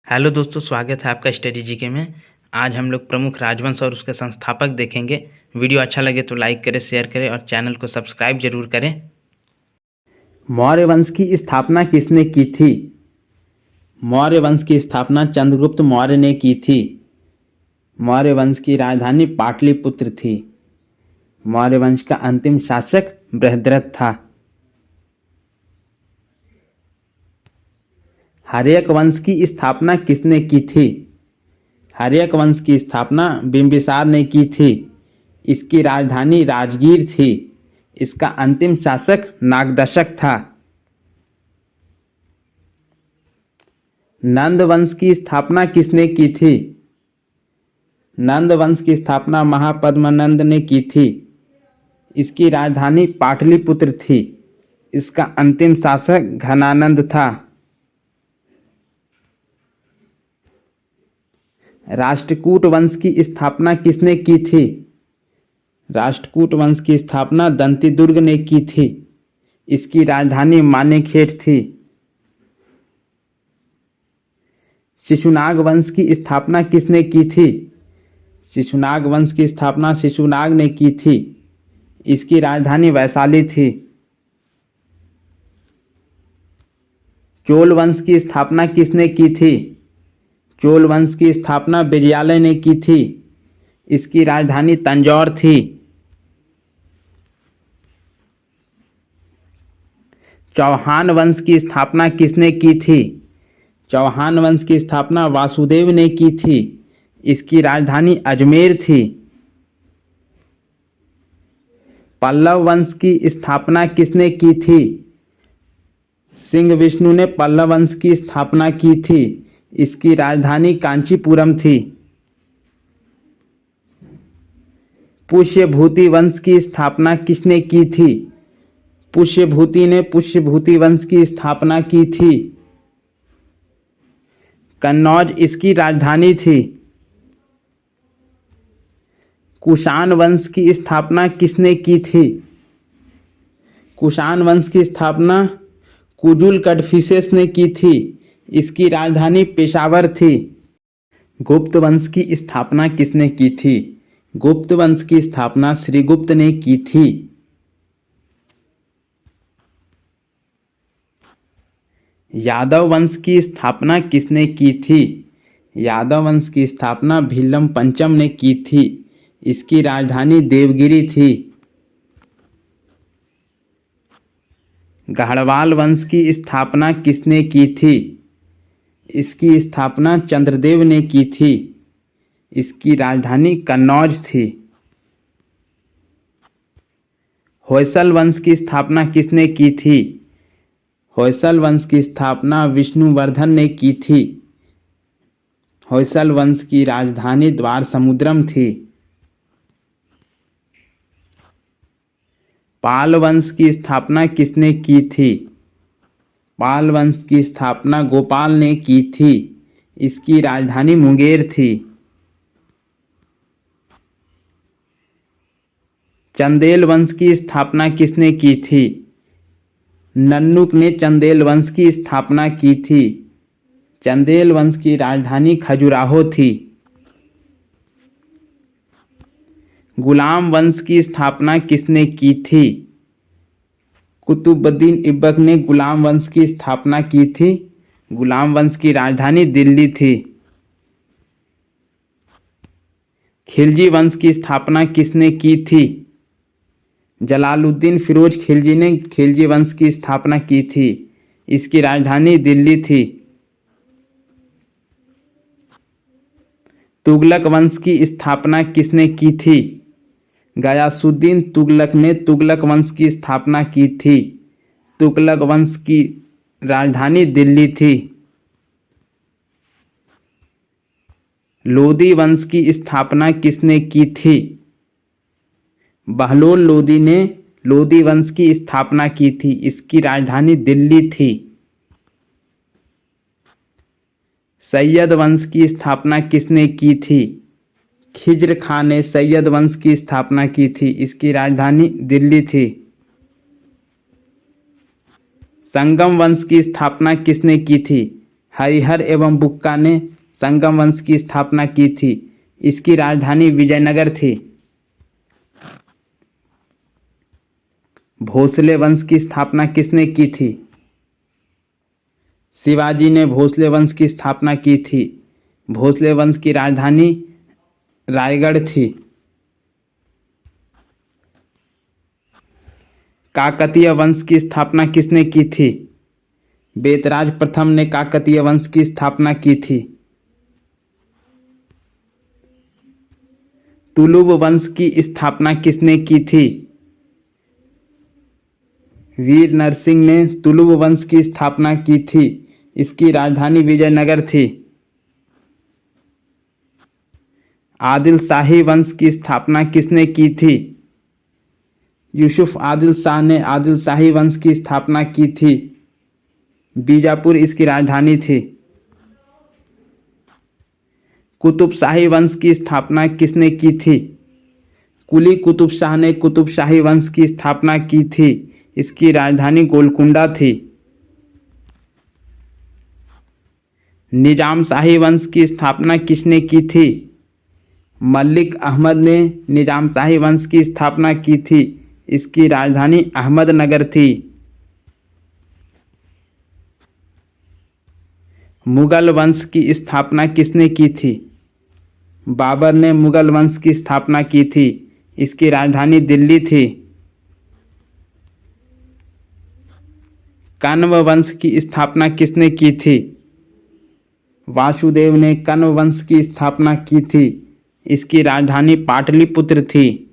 Hello दोस्तों, स्वागत है आपका स्टडी जीके में। आज हम लोग प्रमुख राजवंश और उसके संस्थापक देखेंगे। वीडियो अच्छा लगे तो लाइक करें, शेयर करें और चैनल को सब्सक्राइब जरूर करें। मौर्य वंश की स्थापना किसने की थी? मौर्य वंश की स्थापना चंद्रगुप्त मौर्य ने की थी। मौर्य वंश की राजधानी पाटलिपुत्र थी। मौर्य वंश का अंतिम शासक बृहद्रथ था। हर्यक वंश की स्थापना किसने की थी? हर्यक वंश की स्थापना बिंबिसार ने की थी। इसकी राजधानी राजगीर थी। इसका अंतिम शासक नागदशक था। नंद वंश की स्थापना किसने की थी? नंद वंश की स्थापना महापद्मनंद ने की थी। इसकी राजधानी पाटलिपुत्र थी। इसका अंतिम शासक घनानंद था। राष्ट्रकूट वंश की स्थापना किसने की थी? राष्ट्रकूट वंश की स्थापना दंतीदुर्ग ने की थी। इसकी राजधानी मानेखेट थी। शिशुनाग वंश की स्थापना किसने की थी? शिशुनाग वंश की स्थापना शिशुनाग ने की थी। इसकी राजधानी वैशाली थी। चोल वंश की स्थापना किसने की थी? चोल वंश की स्थापना विजयालय ने की थी। इसकी राजधानी तंजौर थी। चौहान वंश की स्थापना किसने की थी? चौहान वंश की स्थापना वासुदेव ने की थी। इसकी राजधानी अजमेर थी। पल्लव वंश की स्थापना किसने की थी? सिंह विष्णु ने पल्लव वंश की स्थापना की थी। इसकी राजधानी कांचीपुरम थी। पुष्यभूति वंश की स्थापना किसने की थी? पुष्यभूति ने पुष्यभूति वंश की स्थापना की थी। कन्नौज इसकी राजधानी थी। कुषाण वंश की स्थापना किसने की थी? कुषाण वंश की स्थापना कुजुल कडफिसेस ने की थी। इसकी राजधानी पेशावर थी। गुप्त वंश की स्थापना किसने की थी? गुप्त वंश की स्थापना श्रीगुप्त ने की थी। यादव वंश की स्थापना किसने की थी? यादव वंश की स्थापना भीलम पंचम ने की थी। इसकी राजधानी देवगिरी थी। गढ़वाल वंश की स्थापना किसने की थी? इसकी स्थापना चंद्रदेव ने की थी। इसकी राजधानी कन्नौज थी। होयसल वंश की स्थापना किसने की थी? होयसल वंश की स्थापना विष्णुवर्धन ने की थी। होयसल वंश की राजधानी द्वार समुद्रम थी। पाल वंश की स्थापना किसने की थी? पाल वंश की स्थापना गोपाल ने की थी। इसकी राजधानी मुंगेर थी। चंदेल वंश की स्थापना किसने की थी? नन्नुक ने चंदेल वंश की स्थापना की थी। चंदेल वंश की राजधानी खजुराहो थी। गुलाम वंश की स्थापना किसने की थी? कुतुबुद्दीन ऐबक ने गुलाम वंश की स्थापना की थी। गुलाम वंश की राजधानी दिल्ली थी। खिलजी वंश की स्थापना किसने की थी? जलालुद्दीन फिरोज खिलजी ने खिलजी वंश की स्थापना की थी। इसकी राजधानी दिल्ली थी। तुगलक वंश की स्थापना किसने की थी? गयासुद्दीन तुगलक ने तुगलक वंश की स्थापना की थी। तुगलक वंश की राजधानी दिल्ली थी। लोदी वंश की स्थापना किसने की थी? बहलोल लोदी ने लोदी वंश की स्थापना की थी। इसकी राजधानी दिल्ली थी। सैयद वंश की स्थापना किसने की थी? खिज्र खान ने सैयद वंश की स्थापना की थी। इसकी राजधानी दिल्ली थी। संगम वंश की स्थापना किसने की थी? हरिहर एवं बुक्का ने संगम वंश की स्थापना की थी। इसकी राजधानी विजयनगर थी। भोसले वंश की स्थापना किसने की थी? शिवाजी ने भोसले वंश की स्थापना की थी। भोसले वंश की राजधानी रायगढ़ थी। काकतीय वंश की स्थापना किसने की थी? बेतराज प्रथम ने काकतीय वंश की स्थापना की थी। तुलुव वंश की स्थापना किसने की थी? वीर नरसिंह ने तुलुव वंश की स्थापना की थी। इसकी राजधानी विजयनगर थी। आदिल शाही वंश की स्थापना किसने की थी? यूसुफ आदिल शाह ने आदिल शाही वंश की स्थापना की थी। बीजापुर इसकी राजधानी थी। कुतुब शाही वंश की स्थापना किसने की थी? कुली कुतुब शाह ने कुतुब शाही वंश की स्थापना की थी। इसकी राजधानी गोलकुंडा थी। निजाम शाही वंश की स्थापना किसने की थी? मलिक अहमद ने निजाम शाही वंश की स्थापना की थी। इसकी राजधानी अहमदनगर थी। मुगल वंश की स्थापना किसने की थी? बाबर ने मुगल वंश की स्थापना की थी। इसकी राजधानी दिल्ली थी। कण्व वंश की स्थापना किसने की थी? वासुदेव ने कण्व वंश की स्थापना की थी। इसकी राजधानी पाटलिपुत्र थी।